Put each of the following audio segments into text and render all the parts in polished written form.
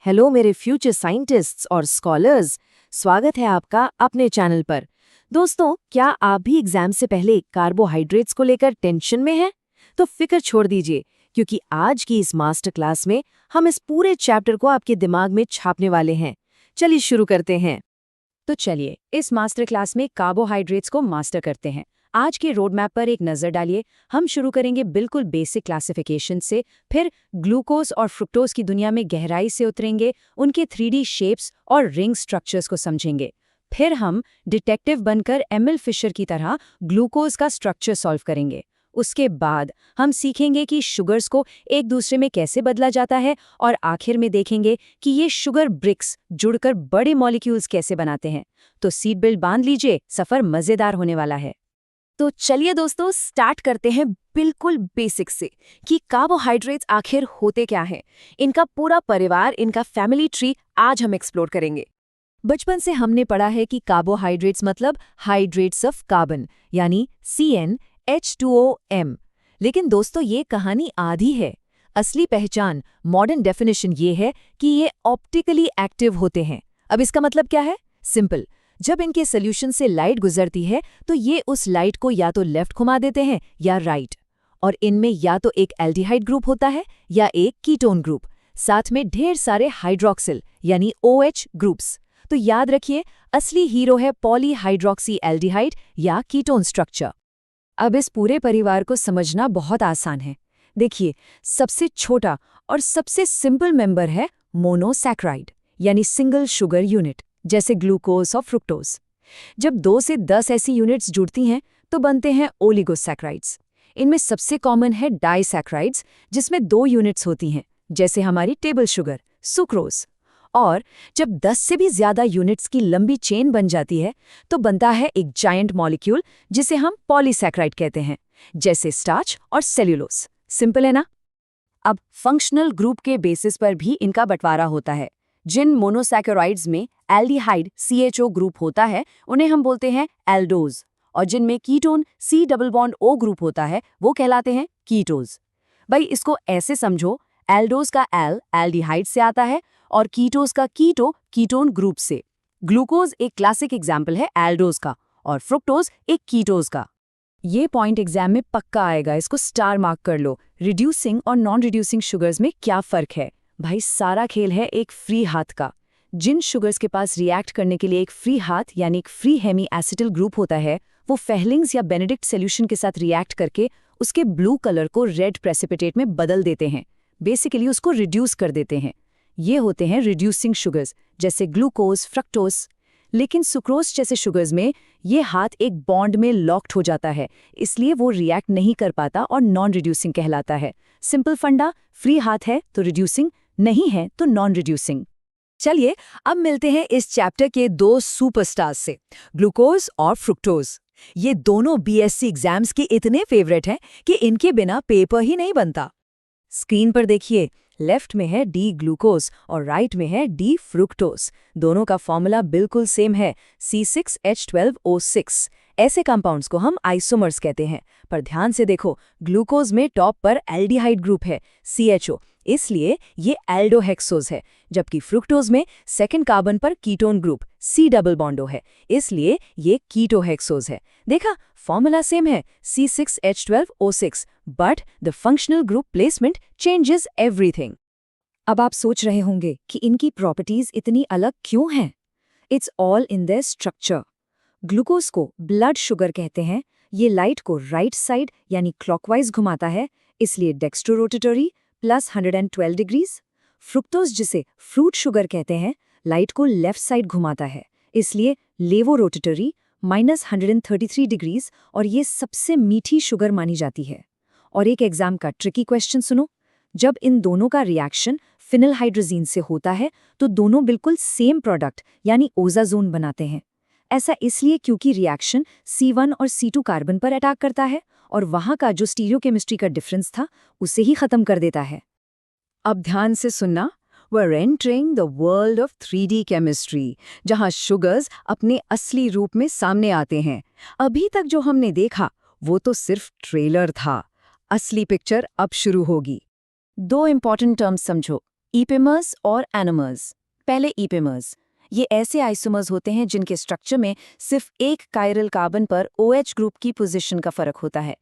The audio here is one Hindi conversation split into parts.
हेलो मेरे फ्यूचर साइंटिस्ट्स और स्कॉलर्स, स्वागत है आपका अपने चैनल पर। दोस्तों, क्या आप भी एग्जाम से पहले कार्बोहाइड्रेट्स को लेकर टेंशन में हैं? तो फिक्र छोड़ दीजिए, क्योंकि आज की इस मास्टर क्लास में हम इस पूरे चैप्टर को आपके दिमाग में छापने वाले हैं। चलिए शुरू करते हैं। तो चलिए इस मास्टर क्लास में कार्बोहाइड्रेट्स को मास्टर करते हैं। आज के रोड मैप पर एक नज़र डालिए। हम शुरू करेंगे बिल्कुल बेसिक क्लासिफिकेशन से, फिर ग्लूकोज और फ्रुक्टोज की दुनिया में गहराई से उतरेंगे, उनके 3D शेप्स और रिंग स्ट्रक्चर्स को समझेंगे। फिर हम डिटेक्टिव बनकर एमिल फिशर की तरह ग्लूकोज का स्ट्रक्चर सॉल्व करेंगे। उसके बाद हम सीखेंगे कि शुगर्स को एक दूसरे में कैसे बदला जाता है, और आखिर में देखेंगे कि ये शुगर ब्रिक्स जुड़कर बड़े मॉलिक्यूल्स कैसे बनाते हैं। तो सीट बेल्ट बांध लीजिए, सफर मजेदार होने वाला है। तो चलिए दोस्तों, स्टार्ट करते हैं बिल्कुल बेसिक से कि कार्बोहाइड्रेट्स आखिर होते क्या हैं। इनका पूरा परिवार, इनका फैमिली ट्री आज हम एक्सप्लोर करेंगे। बचपन से हमने पढ़ा है कि कार्बोहाइड्रेट्स मतलब हाइड्रेट्स ऑफ कार्बन, यानी CnH2OM। लेकिन दोस्तों, ये कहानी आधी है। असली पहचान, मॉडर्न डेफिनेशन ये है कि ये ऑप्टिकली एक्टिव होते हैं। अब इसका मतलब क्या है? सिंपल, जब इनके सोल्यूशन से लाइट गुजरती है तो ये उस लाइट को या तो लेफ्ट घुमा देते हैं या राइट, और इनमें या तो एक एल्डिहाइड ग्रुप होता है या एक कीटोन ग्रुप, साथ में ढेर सारे हाइड्रोक्सिल यानी OH ग्रुप्स। तो याद रखिए, असली हीरो है पॉलीहाइड्रोक्सी एल्डिहाइड या कीटोन स्ट्रक्चर। अब इस पूरे परिवार को समझना बहुत आसान है। देखिए, सबसे छोटा और सबसे सिंपल मेंबर है मोनोसैकेराइड यानी सिंगल शुगर यूनिट, जैसे ग्लूकोज और फ्रुक्टोज। जब 2 से 10 ऐसी यूनिट्स जुड़ती हैं तो बनते हैं ओलिगोसैकेराइड्स। इनमें सबसे कॉमन है डाइसैकेराइड्स, जिसमें 2 यूनिट्स होती हैं, जैसे हमारी टेबल शुगर सुक्रोज। और जब 10 से भी ज्यादा यूनिट्स की लंबी चेन बन जाती है तो बनता है एक जायंट मॉलिक्यूल, जिसे हम पॉलीसैकेराइड कहते हैं, जैसे स्टार्च और सेल्यूलोज। सिंपल है ना? अब फंक्शनल ग्रुप के बेसिस पर भी इनका बंटवारा होता है। जिन मोनोसैकेराइड्स में एल्डिहाइड CHO ग्रुप होता है उन्हें हम बोलते हैं एल्डोज, और जिनमें ketone C double bond O group होता है वो कहलाते हैं कीटोज। भाई, इसको ऐसे समझो, एल्डोज का एल एल्डिहाइड से आता है और कीटोज का कीटो कीटोन ग्रुप से। ग्लूकोज एक क्लासिक एग्जाम्पल है एल्डोज का, और फ्रुक्टोज एक कीटोज का। ये पॉइंट एग्जाम में पक्का आएगा, इसको स्टार मार्क कर लो। रिड्यूसिंग और नॉन रिड्यूसिंग शुगर्स में क्या फ़र्क है? भाई, सारा खेल है एक फ्री हाथ का। जिन शुगर्स के पास रिएक्ट करने के लिए एक फ्री हाथ यानी एक फ्री हेमी एसिटिल ग्रुप होता है, वो फेहलिंग्स या बेनेडिक्ट सॉल्यूशन के साथ रिएक्ट करके उसके ब्लू कलर को रेड प्रेसिपिटेट में बदल देते हैं। बेसिकली उसको रिड्यूस कर देते हैं। ये होते हैं रिड्यूसिंग शुगर्स, जैसे ग्लूकोज, फ्रक्टोज। लेकिन सुक्रोज जैसे शुगर्स में ये हाथ एक बॉन्ड में लॉक्ड हो जाता है, इसलिए वो रिएक्ट नहीं कर पाता और नॉन रिड्यूसिंग कहलाता है। सिंपल फंडा, फ्री हाथ है तो रिड्यूसिंग, नहीं है तो नॉन रिड्यूसिंग। चलिए अब मिलते हैं इस चैप्टर के 2 सुपरस्टार्स से, ग्लूकोज और फ्रुक्टोज। ये दोनों BSc एग्जाम्स के इतने फेवरेट हैं कि इनके बिना पेपर ही नहीं बनता। स्क्रीन पर देखिए, लेफ्ट में है D ग्लूकोज और राइट में है D फ्रुक्टोज। दोनों का फॉर्मूला बिल्कुल सेम है, C6H12O6। ऐसे कंपाउंड्स को हम आइसोमर्स कहते हैं। पर ध्यान से देखो, ग्लूकोज में टॉप पर एल्डिहाइड ग्रुप है CHO, इसलिए ये एल्डोहेक्सोज है, जबकि फ्रुक्टोज में सेकंड कार्बन पर कीटोन ग्रुप C डबल बॉन्डो है, इसलिए ये कीटोहेक्सोज है। देखा, फॉर्मूला सेम है C6H12O6, but the functional group placement changes everything. अब आप सोच रहे होंगे कि इनकी प्रॉपर्टीज इतनी अलग क्यों हैं? It's all in their structure. Glucose को ब्लड शुगर कहते हैं। ये लाइट को राइट साइड यानी क्लॉकवाइज घुमाता है, इसलिए डेक्स्ट्रोरोटेटरी +112 डिग्रीज। फ्रुक्टोज, जिसे फ्रूट शुगर कहते हैं, लाइट को लेफ्ट साइड घुमाता है, इसलिए लेवोरोटेटरी -133 डिग्रीज, और ये सबसे मीठी शुगर मानी जाती है। और एक एग्जाम का ट्रिकी क्वेश्चन सुनो, जब इन दोनों का रिएक्शन फिनाइलहाइड्रोजीन से होता है तो दोनों बिल्कुल सेम प्रोडक्ट यानी ओजाजोन बनाते हैं। ऐसा इसलिए क्योंकि रिएक्शन C1 और C2 कार्बन पर अटैक करता है, और वहां का जो स्टीरियोकेमिस्ट्री का डिफरेंस था उसे ही खत्म कर देता है। अब ध्यान से सुनना, we're entering the world of 3D chemistry, जहां शुगर्स अपने असली रूप में सामने आते हैं। अभी तक जो हमने देखा वो तो सिर्फ ट्रेलर था, असली पिक्चर अब शुरू होगी। 2 इंपॉर्टेंट टर्म्स समझो, ईपेमर्स और एनोमर्स। पहले ईपेमर्स। ये ऐसे आइसोमर्स होते हैं जिनके स्ट्रक्चर में सिर्फ एक कायरल कार्बन पर OH ग्रुप की पोजीशन का फर्क होता है।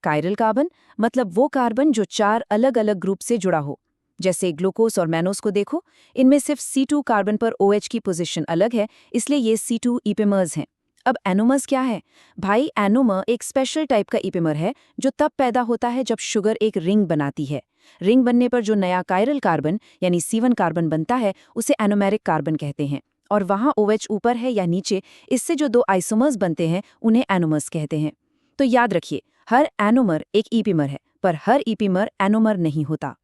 कायरल कार्बन मतलब वो कार्बन जो 4 अलग अलग ग्रुप से जुड़ा हो। जैसे ग्लूकोज और मैनोज को देखो, इनमें सिर्फ C2 कार्बन पर OH की पोजीशन अलग है, इसलिए ये C2 ईपेमर्स हैं। अब एनोमर्स क्या है? भाई, एनोमर एक स्पेशल टाइप का ईपेमर है जो तब पैदा होता है जब शुगर एक रिंग बनाती है। रिंग बनने पर जो नया कायरल कार्बन यानी C1 कार्बन बनता है उसे एनोमेरिक कार्बन कहते हैं, और वहाँ OH ऊपर है या नीचे, इससे जो 2 आइसोमर्स बनते हैं उन्हें एनोमर्स कहते हैं। तो याद रखिए, हर एनोमर एक ईपेमर है, पर हर ईपेमर एनोमर नहीं होता।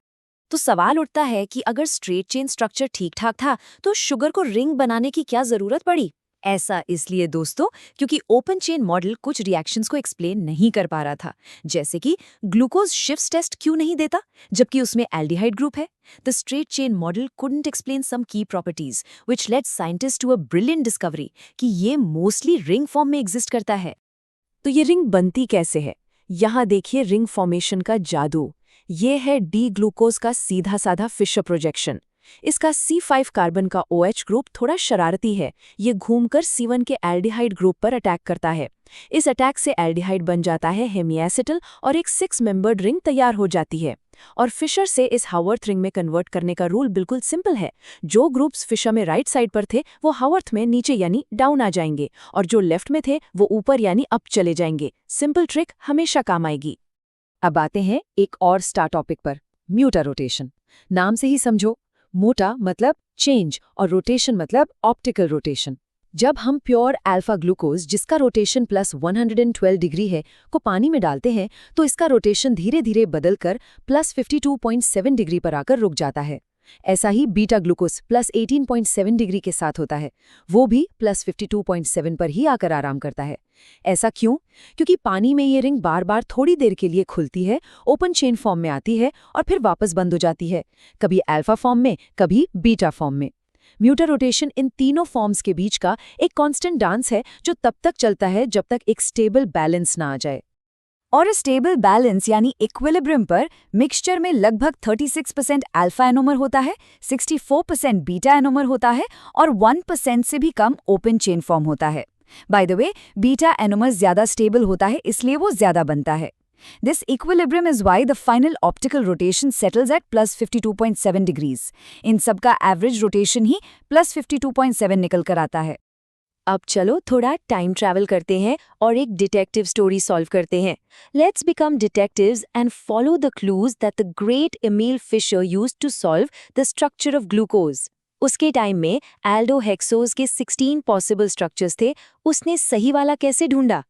तो सवाल उठता है कि अगर स्ट्रेट चेन स्ट्रक्चर ठीक ठाक था तो शुगर को रिंग बनाने की क्या जरूरत पड़ी? ऐसा इसलिए दोस्तों क्योंकि ओपन चेन मॉडल कुछ रिएक्शंस को एक्सप्लेन नहीं कर पा रहा था, जैसे कि ग्लूकोज शिफ्ट टेस्ट क्यों नहीं देता जबकि उसमें एल्डिहाइड ग्रुप है। The straight chain model couldn't explain some key properties which led scientist to a brilliant discovery कि ये मोस्टली रिंग फॉर्म में एग्जिस्ट करता है। तो ये रिंग बनती कैसे है? यहाँ देखिए रिंग फॉर्मेशन का जादू। ये है डी ग्लूकोज का सीधा साधा फिशर प्रोजेक्शन। इसका C5 कार्बन का OH ग्रुप थोड़ा शरारती है। ये घूमकर C1 के एल्डिहाइड ग्रुप पर अटैक करता है। इस अटैक से एल्डिहाइड बन जाता है हेमिएसिटल और एक 6 मेंबर्ड रिंग तैयार हो जाती है। और फिशर से इस हावर्थ रिंग में कन्वर्ट करने का रूल बिल्कुल सिंपल है। जो ग्रुप्स फिशर में राइट साइड पर थे वो हावर्थ में नीचे यानी डाउन आ जाएंगे, और जो लेफ्ट में थे वो ऊपर यानी अप चले जाएंगे। सिंपल ट्रिक हमेशा काम आएगी। अब आते हैं एक और स्टार टॉपिक पर, म्यूटा रोटेशन। नाम से ही समझो, मोटा मतलब चेंज और रोटेशन मतलब ऑप्टिकल रोटेशन। जब हम प्योर अल्फा ग्लूकोज जिसका रोटेशन प्लस 112 डिग्री है को पानी में डालते हैं तो इसका रोटेशन धीरे धीरे बदलकर प्लस 52.7 डिग्री पर आकर रुक जाता है। ऐसा ही बीटा ग्लूकोज प्लस 18.7 डिग्री के साथ होता है, वो भी प्लस 52.7 पर ही आकर आराम करता है। ऐसा क्यों? क्योंकि पानी में ये रिंग बार बार थोड़ी देर के लिए खुलती है, ओपन चेन फॉर्म में आती है और फिर वापस बंद हो जाती है, कभी अल्फा फॉर्म में कभी बीटा फॉर्म में। म्यूटा रोटेशन इन तीनों फॉर्म्स के बीच का एक कांस्टेंट डांस है जो तब तक चलता है जब तक एक स्टेबल बैलेंस ना आ जाए। और स्टेबल बैलेंस यानी इक्विलिब्रियम पर मिक्सचर में लगभग 36% अल्फा एनोमर होता है, 64% बीटा एनोमर होता है और 1% से भी कम ओपन चेन फॉर्म होता है। By the way, beta anomer ज्यादा स्टेबल होता है, इसलिए वो ज्यादा बनता है। This equilibrium is why the final optical rotation settles at plus 52.7 degrees. इन सब का एवरेज रोटेशन ही plus 52.7 निकल कर आता है। अब चलो थोड़ा टाइम ट्रैवल करते हैं और एक डिटेक्टिव स्टोरी सॉल्व करते हैं। Let's become detectives and follow the clues that the great Emil Fischer used to solve the structure of glucose. उसके टाइम में एल्डोहेक्सोज के 16 पॉसिबल स्ट्रक्चर्स थे, उसने सही वाला कैसे ढूंढा?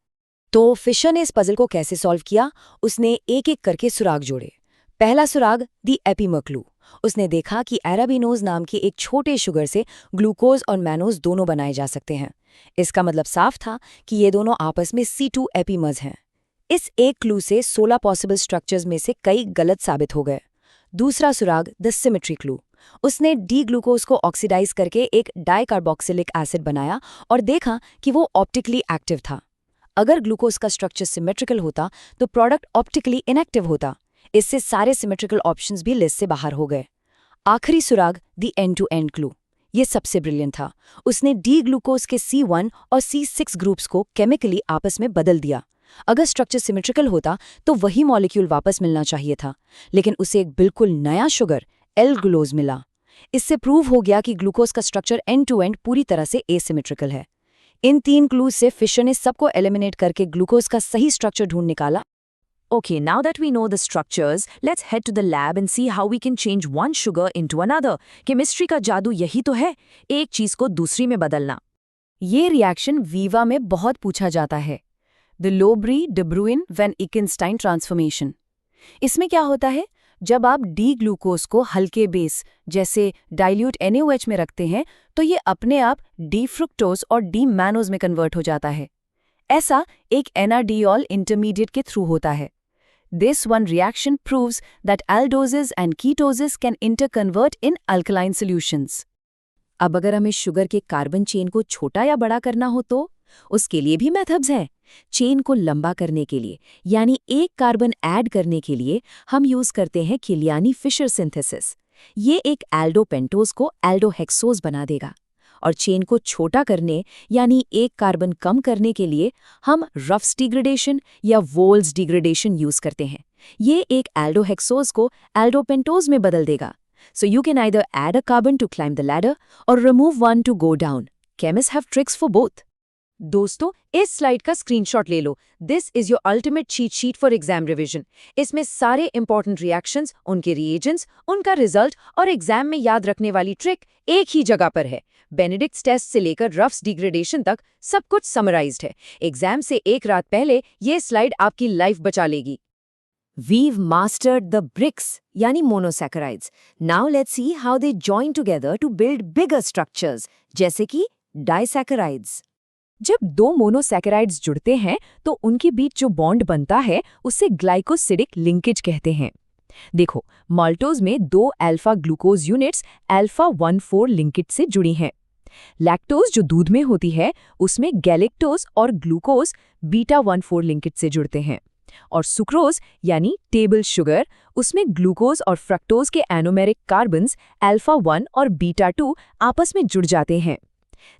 तो फिशर ने इस पजल को कैसे सॉल्व किया? उसने एक एक करके सुराग जोड़े। पहला सुराग, दी एपिमर क्लू। उसने देखा कि एराबिनोज नाम के एक छोटे शुगर से ग्लूकोज और मैनोज दोनों बनाए जा सकते हैं। इसका मतलब साफ था कि ये दोनों आपस में C2 एपिमर्स हैं। इस एक क्लू से 16 पॉसिबल स्ट्रक्चर्स में से कई गलत साबित हो गए। दूसरा सुराग, द सिमेट्री क्लू। उसने डी ग्लूकोज को ऑक्सीडाइज करके एक डाइकार्बोक्सिलिक एसिड बनाया और देखा कि वो ऑप्टिकली एक्टिव था। अगर ग्लूकोज का स्ट्रक्चर सिमेट्रिकल होता तो प्रोडक्ट ऑप्टिकली इनएक्टिव होता। इससे सारे सिमेट्रिकल ऑप्शंस भी लिस्ट से बाहर हो गए। आखिरी सुराग, the end to end clue. ये सबसे ब्रिलियंट था। उसने डी ग्लूकोज के C1 और C6 ग्रुप्स को केमिकली आपस में बदल दिया। अगर स्ट्रक्चर सिमेट्रिकल होता तो वही मॉलिक्यूल वापस मिलना चाहिए था, लेकिन उसे एक बिल्कुल नया शुगर L-ग्लूकोज मिला। इससे प्रूव हो गया कि ग्लूकोज का स्ट्रक्चर एंड टू एंड पूरी तरह से एसिमेट्रिकल है। इन 3 क्लूज से फिशर ने सबको एलिमिनेट करके ग्लूकोज का सही स्ट्रक्चर ढूंढ निकाला। Okay, now that we know the structures, let's head to the lab and see how we can change one sugar into another. Chemistry का जादू यही तो है, एक चीज को दूसरी में बदलना। ये रिएक्शन वीवा में बहुत पूछा जाता है, द लोब्री-de Bruyn-van Ekenstein ट्रांसफॉर्मेशन। इसमें क्या होता है? जब आप डी ग्लूकोज को हल्के बेस जैसे डाइल्यूट NaOH में रखते हैं तो ये अपने आप डी फ्रुक्टोज और डी मैनोज में कन्वर्ट हो जाता है। ऐसा एक एनाडियोल इंटरमीडिएट के थ्रू होता है। This one reaction proves that aldoses and ketoses can interconvert in alkaline solutions. अब अगर हमें शुगर के कार्बन चेन को छोटा या बड़ा करना हो तो उसके लिए भी मेथड्स हैं। चेन को लंबा करने के लिए यानी एक कार्बन ऐड करने के लिए हम यूज करते हैं किलियानी फिशर सिंथेसिस। ये एक एल्डोपेंटोज को एल्डोहेक्सोज बना देगा। और चेन को छोटा करने यानी एक कार्बन कम करने के लिए हम रफ्स डिग्रेडेशन या वोल्स डिग्रेडेशन यूज करते हैं। ये एक एल्डोहेक्सोज को एल्डोपेंटोज में बदल देगा। So you can either add a carbon to climb the ladder or remove one to go down. Chemists have tricks for both. दोस्तों, इस स्लाइड का स्क्रीनशॉट ले लो। This is your ultimate cheat sheet for exam revision. इसमें सारे important reactions, उनके reagents, उनका रिजल्ट और एग्जाम में याद रखने वाली ट्रिक एक ही जगह पर है। बेनेडिक्ट्स टेस्ट से लेकर रफ्स डिग्रेडेशन तक सब कुछ समराइज्ड है। एग्जाम से एक रात पहले ये स्लाइड आपकी लाइफ बचा लेगी। We've mastered the BRICS, यानी monosaccharides. Now let's see how they join together to build bigger structures, जैसे कि disaccharides. जब दो मोनोसैकेराइड्स जुड़ते हैं तो उनके बीच जो बॉन्ड बनता है उसे ग्लाइकोसिडिक लिंकेज कहते हैं। देखो, माल्टोज में दो alpha glucose units alpha 1,4 linkage से जुड़ी हैं। लैक्टोज जो दूध में होती है उसमें गैलेक्टोज और ग्लूकोज बीटा 1,4 लिंकेज से जुड़ते हैं। और सुक्रोज यानी टेबल शुगर, उसमें ग्लूकोज और फ्रक्टोज के एनोमेरिक कार्बन्स अल्फा 1 और बीटा 2 आपस में जुड़ जाते हैं।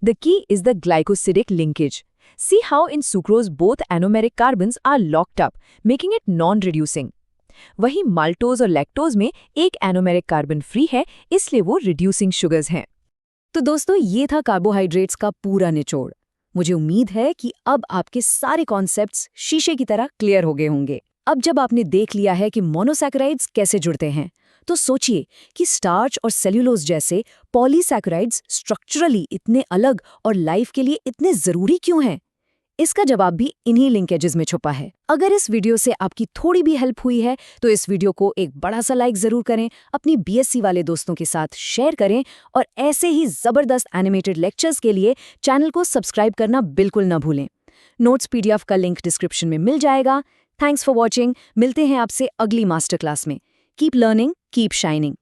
The key is the glycosidic linkage. See how in sucrose both anomeric carbons are locked up, making it non reducing. वहीं माल्टोज और लैक्टोज में एक एनोमेरिक कार्बन फ्री है, इसलिए वो रिड्यूसिंग शुगर्स हैं। तो दोस्तों, ये था कार्बोहाइड्रेट्स का पूरा निचोड़। मुझे उम्मीद है कि अब आपके सारे कॉन्सेप्ट्स शीशे की तरह क्लियर हो गए होंगे। अब जब आपने देख लिया है कि मोनोसैकेराइड्स कैसे जुड़ते हैं, तो सोचिए कि स्टार्च और सेल्यूलोज जैसे पॉलीसैकेराइड्स स्ट्रक्चरली इतने अलग और लाइफ के लिए इतने जरूरी क्यों हैं? इसका जवाब भी इन्हीं लिंकेजेस में छुपा है। अगर इस वीडियो से आपकी थोड़ी भी हेल्प हुई है तो इस वीडियो को एक बड़ा सा लाइक जरूर करें, अपनी बीएससी वाले दोस्तों के साथ शेयर करें और ऐसे ही जबरदस्त एनिमेटेड लेक्चर्स के लिए चैनल को सब्सक्राइब करना बिल्कुल न भूलें। नोट्स पीडीएफ का लिंक डिस्क्रिप्शन में मिल जाएगा। Thanks for watching. मिलते हैं आपसे अगली मास्टर क्लास में। Keep learning, keep shining.